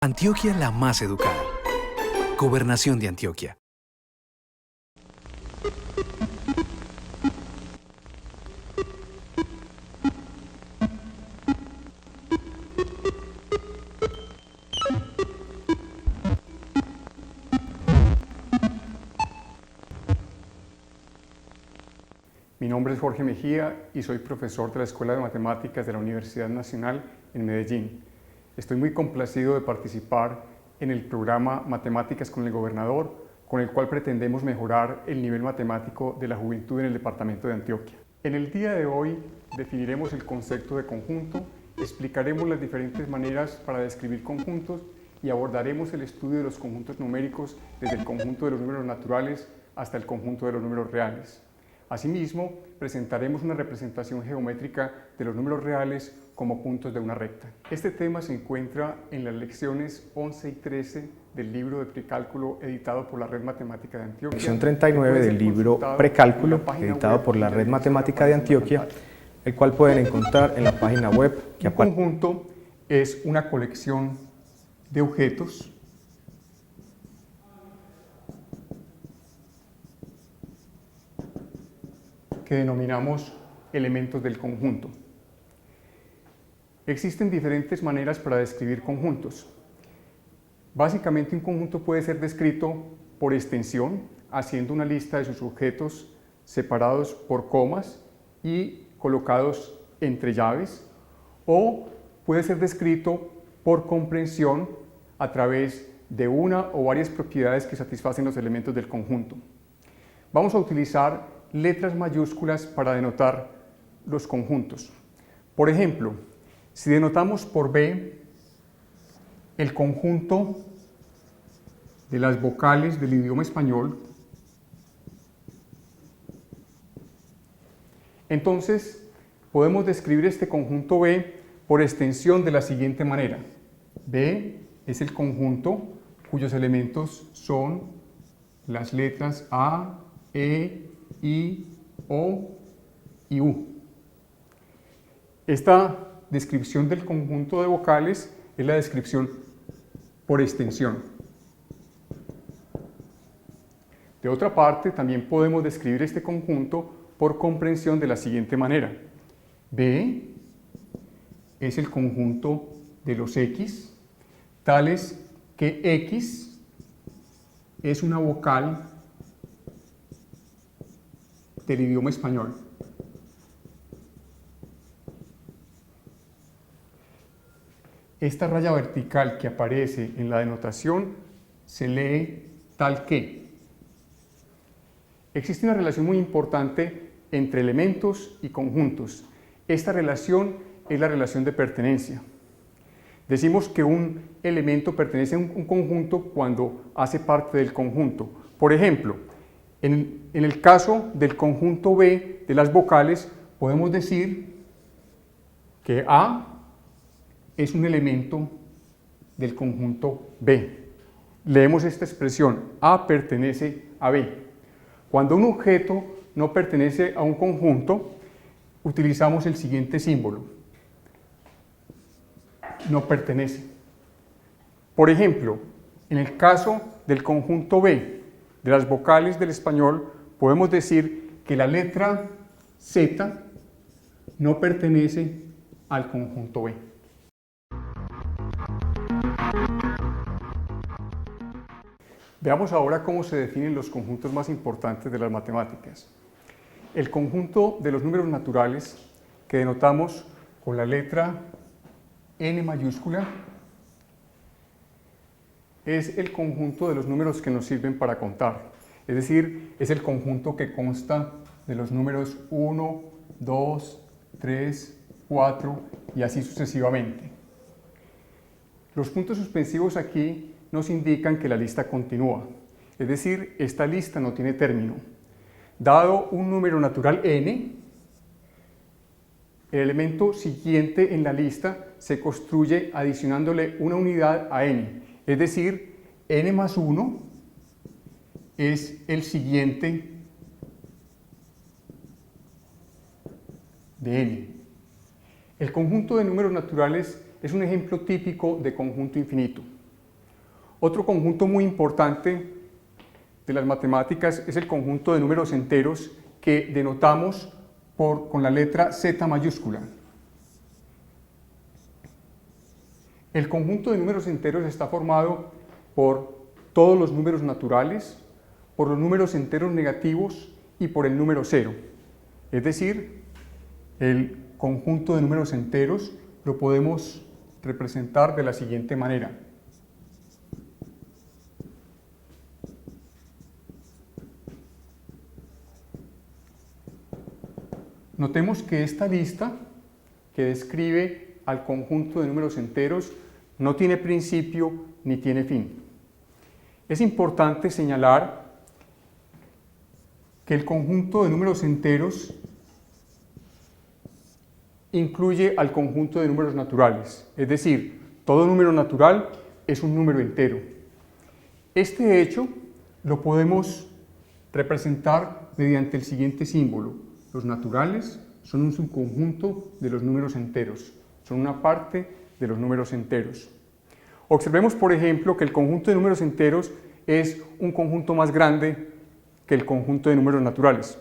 Antioquia la más educada. Gobernación de Antioquia. Mi nombre es Jorge Mejía y soy profesor de la Escuela de Matemáticas de la Universidad Nacional en Medellín. Estoy muy complacido de participar en el programa Matemáticas con el Gobernador, con el cual pretendemos mejorar el nivel matemático de la juventud en el departamento de Antioquia. En el día de hoy definiremos el concepto de conjunto, explicaremos las diferentes maneras para describir conjuntos y abordaremos el estudio de los conjuntos numéricos desde el conjunto de los números naturales hasta el conjunto de los números reales. Asimismo, presentaremos una representación geométrica de los números reales como puntos de una recta. Este tema se encuentra en las lecciones 11 y 13 del libro de precálculo editado por la Red Matemática de Antioquia. Lección 39 del libro Precálculo, editado por la Red Matemática de Antioquia, el cual pueden encontrar en la página web que aparece. Un conjunto es una colección de objetos que denominamos elementos del conjunto. Existen diferentes maneras para describir conjuntos. Básicamente un conjunto puede ser descrito por extensión, haciendo una lista de sus objetos separados por comas y colocados entre llaves, o puede ser descrito por comprensión a través de una o varias propiedades que satisfacen los elementos del conjunto. Vamos a utilizar letras mayúsculas para denotar los conjuntos. Por ejemplo, si denotamos por B el conjunto de las vocales del idioma español, entonces podemos describir este conjunto B por extensión de la siguiente manera. B es el conjunto cuyos elementos son las letras A, E, I, O y U. Esta descripción del conjunto de vocales es la descripción por extensión. De otra parte, también podemos describir este conjunto por comprensión de la siguiente manera. B es el conjunto de los X, tales que X es una vocal del idioma español. Esta raya vertical que aparece en la denotación se lee tal que. Existe una relación muy importante entre elementos y conjuntos. Esta relación es la relación de pertenencia. Decimos que un elemento pertenece a un conjunto cuando hace parte del conjunto. Por ejemplo, en el caso del conjunto B de las vocales, podemos decir que A es un elemento del conjunto B. Leemos esta expresión, A pertenece a B. Cuando un objeto no pertenece a un conjunto, utilizamos el siguiente símbolo. No pertenece. Por ejemplo, en el caso del conjunto B de las vocales del español, podemos decir que la letra Z no pertenece al conjunto B. Veamos ahora cómo se definen los conjuntos más importantes de las matemáticas. El conjunto de los números naturales, que denotamos con la letra N mayúscula, es el conjunto de los números que nos sirven para contar. Es decir, es el conjunto que consta de los números 1, 2, 3, 4 y así sucesivamente. Los puntos suspensivos aquí nos indican que la lista continúa. Es decir, esta lista no tiene término. Dado un número natural n, el elemento siguiente en la lista se construye adicionándole una unidad a n. Es decir, n más 1 es el siguiente de n. El conjunto de números naturales es un ejemplo típico de conjunto infinito. Otro conjunto muy importante de las matemáticas es el conjunto de números enteros que denotamos con la letra Z mayúscula. El conjunto de números enteros está formado por todos los números naturales, por los números enteros negativos y por el número cero. Es decir, el conjunto de números enteros lo podemos representar de la siguiente manera. Notemos que esta lista que describe al conjunto de números enteros no tiene principio ni tiene fin. Es importante señalar que el conjunto de números enteros incluye al conjunto de números naturales, es decir, todo número natural es un número entero. Este hecho lo podemos representar mediante el siguiente símbolo. Los naturales son un subconjunto de los números enteros, son una parte de los números enteros. Observemos, por ejemplo, que el conjunto de números enteros es un conjunto más grande que el conjunto de números naturales.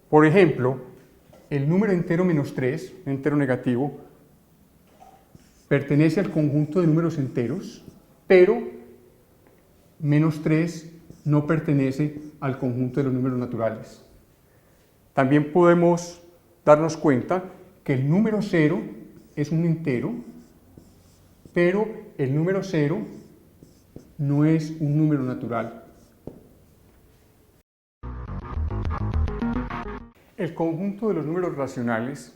Por ejemplo, el número entero menos 3, un entero negativo, pertenece al conjunto de números enteros, pero menos 3 no pertenece al conjunto de los números naturales. También podemos darnos cuenta que el número 0 es un entero, pero el número 0 no es un número natural. El conjunto de los números racionales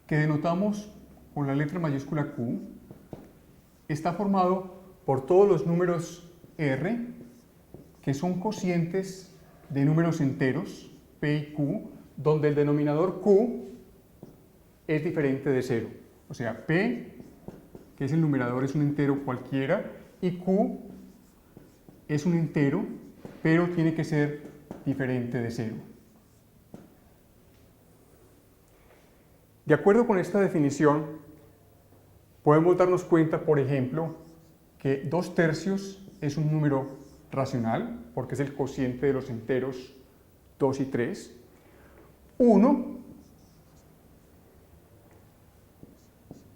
que denotamos con la letra mayúscula Q está formado por todos los números R que son cocientes de números enteros, P y Q, donde el denominador Q es diferente de 0. O sea, P, que es el numerador, es un entero cualquiera, y Q es un entero, pero tiene que ser diferente de 0. De acuerdo con esta definición, podemos darnos cuenta, por ejemplo, que 2/3 es un número racional, porque es el cociente de los enteros 2 y 3. 1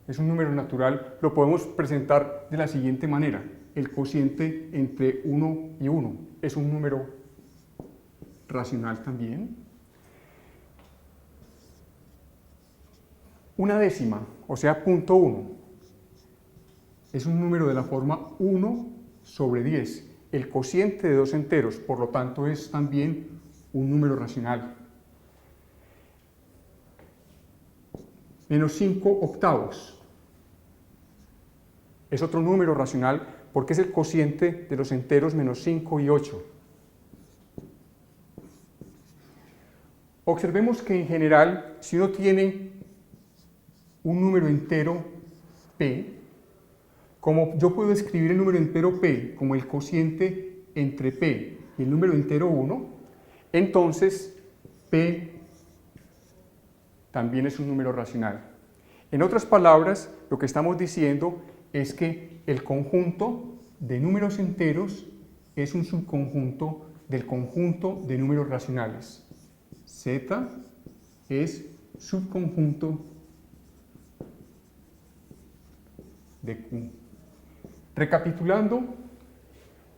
es un número natural, lo podemos presentar de la siguiente manera. El cociente entre 1 y 1 es un número racional también. Una décima, o sea, 0.1, es un número de la forma 1 sobre 10. El cociente de dos enteros, por lo tanto, es también un número racional. Menos 5 octavos. Es otro número racional porque es el cociente de los enteros menos 5 y 8. Observemos que en general, si uno tiene un número entero P, como yo puedo escribir el número entero P como el cociente entre P y el número entero 1, entonces P también es un número racional. En otras palabras, lo que estamos diciendo es que el conjunto de números enteros es un subconjunto del conjunto de números racionales. Z es subconjunto de Q. Recapitulando,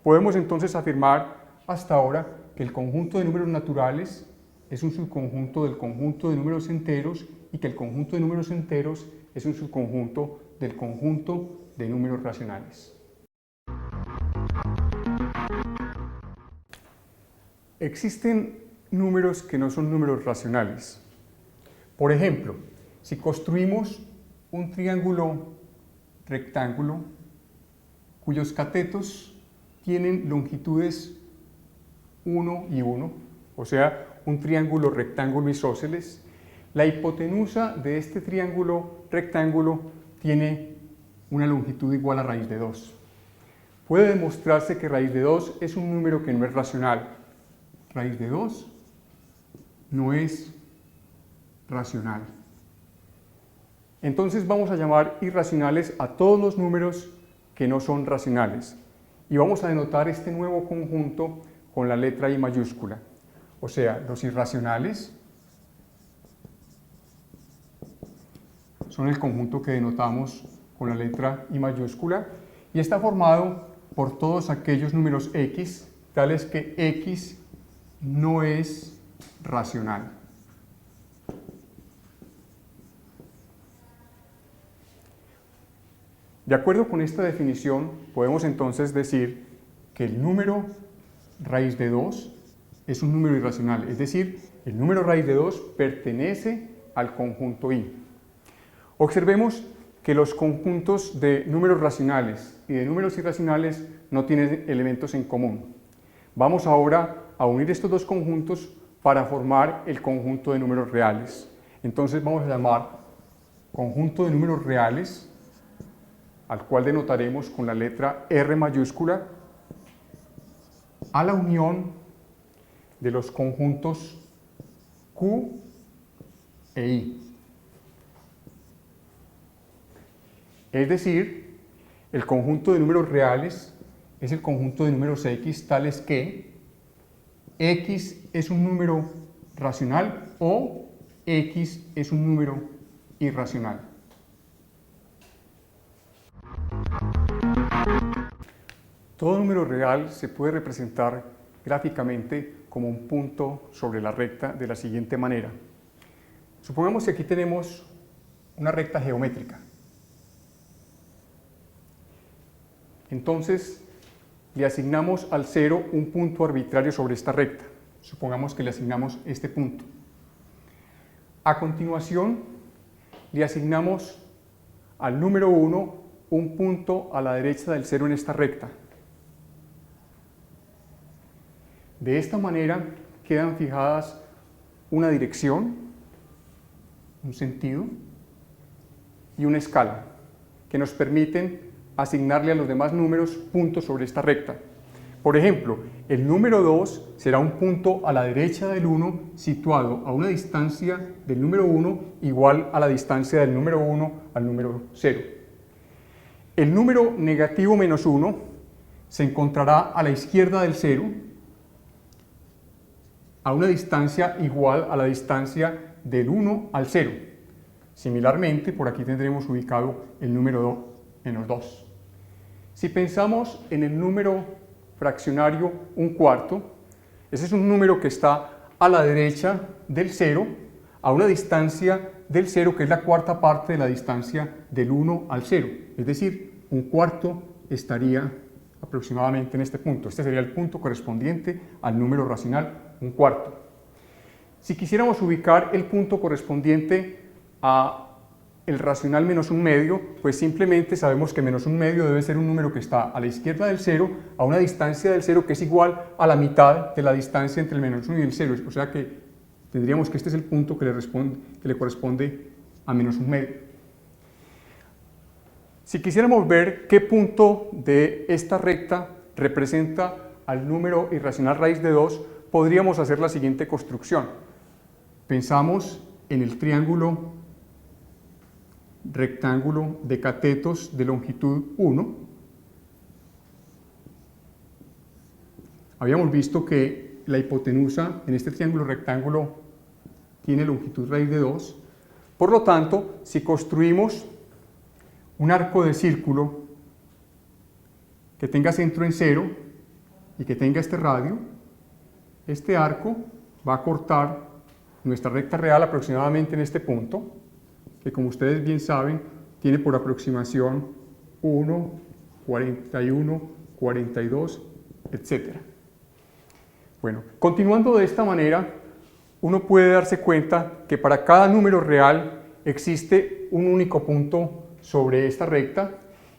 podemos entonces afirmar hasta ahora que el conjunto de números naturales es un subconjunto del conjunto de números enteros y que el conjunto de números enteros es un subconjunto del conjunto de números racionales. Existen números que no son números racionales. Por ejemplo, si construimos un triángulo rectángulo cuyos catetos tienen longitudes 1 y 1, o sea, un triángulo rectángulo isósceles, la hipotenusa de este triángulo rectángulo tiene una longitud igual a raíz de 2. Puede demostrarse que raíz de 2 es un número que no es racional. Raíz de 2 no es racional. Entonces vamos a llamar irracionales a todos los números que no son racionales. Y vamos a denotar este nuevo conjunto con la letra I mayúscula. O sea, los irracionales son el conjunto que denotamos con la letra I mayúscula y está formado por todos aquellos números x, tales que x no es racional. De acuerdo con esta definición, podemos entonces decir que el número raíz de 2 es un número irracional, es decir, el número raíz de 2 pertenece al conjunto I. Observemos que los conjuntos de números racionales y de números irracionales no tienen elementos en común. Vamos ahora a unir estos dos conjuntos para formar el conjunto de números reales. Entonces vamos a llamar conjunto de números reales, al cual denotaremos con la letra R mayúscula, a la unión de los conjuntos Q e I. Es decir, el conjunto de números reales es el conjunto de números x tales que x es un número racional o x es un número irracional. Todo número real se puede representar gráficamente como un punto sobre la recta de la siguiente manera. Supongamos que aquí tenemos una recta geométrica. Entonces, le asignamos al 0 un punto arbitrario sobre esta recta. Supongamos que le asignamos este punto. A continuación, le asignamos al número 1 un punto a la derecha del 0 en esta recta. De esta manera quedan fijadas una dirección, un sentido y una escala que nos permiten asignarle a los demás números puntos sobre esta recta. Por ejemplo, el número 2 será un punto a la derecha del 1 situado a una distancia del número 1 igual a la distancia del número 1 al número 0. El número negativo menos 1 se encontrará a la izquierda del 0 a una distancia igual a la distancia del 1 al 0. Similarmente, por aquí tendremos ubicado el número menos 2. Si pensamos en el número fraccionario 1/4, ese es un número que está a la derecha del 0, a una distancia del 0 que es la cuarta parte de la distancia del 1 al 0. Es decir, 1/4 estaría aproximadamente en este punto. Este sería el punto correspondiente al número racional 1/4. Si quisiéramos ubicar el punto correspondiente a el racional menos 1/2, pues simplemente sabemos que menos 1/2 debe ser un número que está a la izquierda del 0, a una distancia del 0 que es igual a la mitad de la distancia entre el menos 1 y el 0. O sea que tendríamos que este es el punto que le corresponde a menos 1/2. Si quisiéramos ver qué punto de esta recta representa al número irracional raíz de 2, podríamos hacer la siguiente construcción. Pensamos en el triángulo rectángulo de catetos de longitud 1. Habíamos visto que la hipotenusa en este triángulo rectángulo tiene longitud raíz de 2. Por lo tanto, si construimos un arco de círculo que tenga centro en 0 y que tenga este radio, este arco va a cortar nuestra recta real aproximadamente en este punto, que como ustedes bien saben, tiene por aproximación 1, 41, 42, etc. Bueno, continuando de esta manera, uno puede darse cuenta que para cada número real existe un único punto sobre esta recta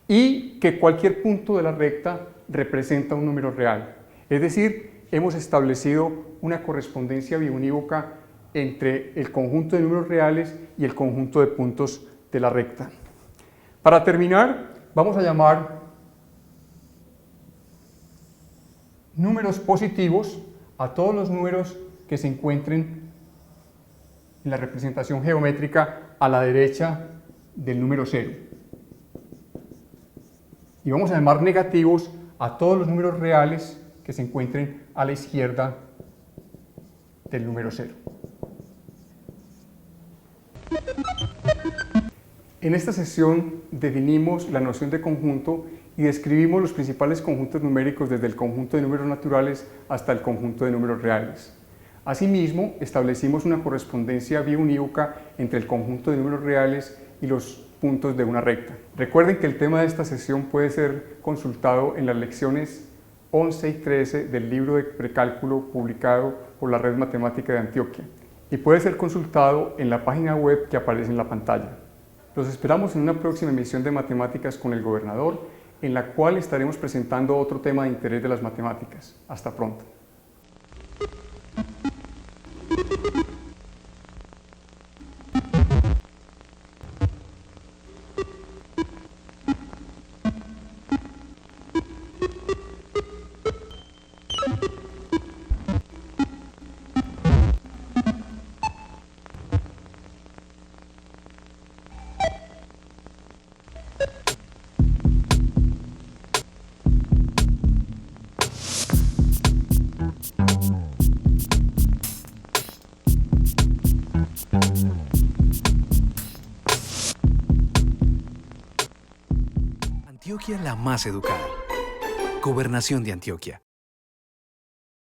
y que cualquier punto de la recta representa un número real. Es decir, hemos establecido una correspondencia biunívoca entre el conjunto de números reales y el conjunto de puntos de la recta. Para terminar, vamos a llamar números positivos a todos los números que se encuentren en la representación geométrica a la derecha del número 0. Y vamos a llamar negativos a todos los números reales que se encuentren a la izquierda del número 0. En esta sesión definimos la noción de conjunto y describimos los principales conjuntos numéricos desde el conjunto de números naturales hasta el conjunto de números reales. Asimismo, establecimos una correspondencia biunívoca entre el conjunto de números reales y los puntos de una recta. Recuerden que el tema de esta sesión puede ser consultado en las lecciones 11 y 13 del libro de precálculo publicado por la Red Matemática de Antioquia y puede ser consultado en la página web que aparece en la pantalla. Los esperamos en una próxima emisión de Matemáticas con el Gobernador, en la cual estaremos presentando otro tema de interés de las matemáticas. Hasta pronto. Antioquia la más educada. Gobernación de Antioquia.